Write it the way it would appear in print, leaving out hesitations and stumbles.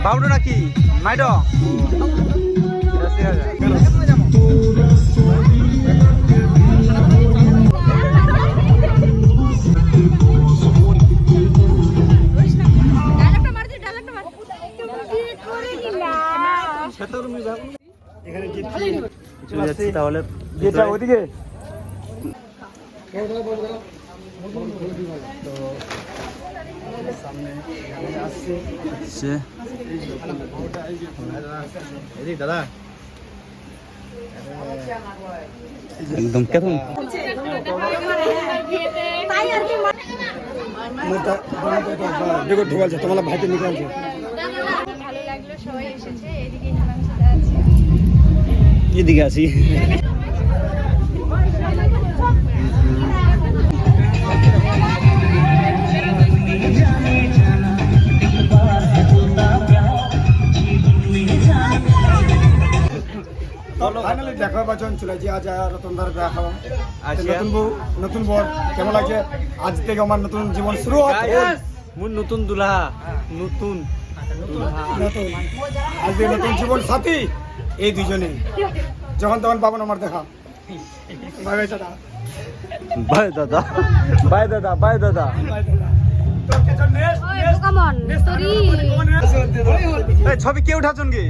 বাবুটো নাকি মাইড তাহলে ওইদিকে দাদা একদম কেমন তোমার ভাইকে নিয়ে আসছে। ভালো লাগলো, সবাই এসেছে, এদিকে আরামসে আছে। এদিকে আছি। ফাইনালি দেখা বাচন চলে যে আজ রতনদার দেখা নতুন বউ নতুন বর কেমন লাগছে? আজ থেকে আমার নতুন জীবন শুরু মোর নতুন দুলা নতুন নতুন আজ থেকে নতুন জীবন সাথী এই দুজনে যখন তখন পাবেন আমার দেখা। বাই বাই দাদা, বাই দাদা, বাই দাদা, বাই দাদা। ছবি কে উঠাছন কি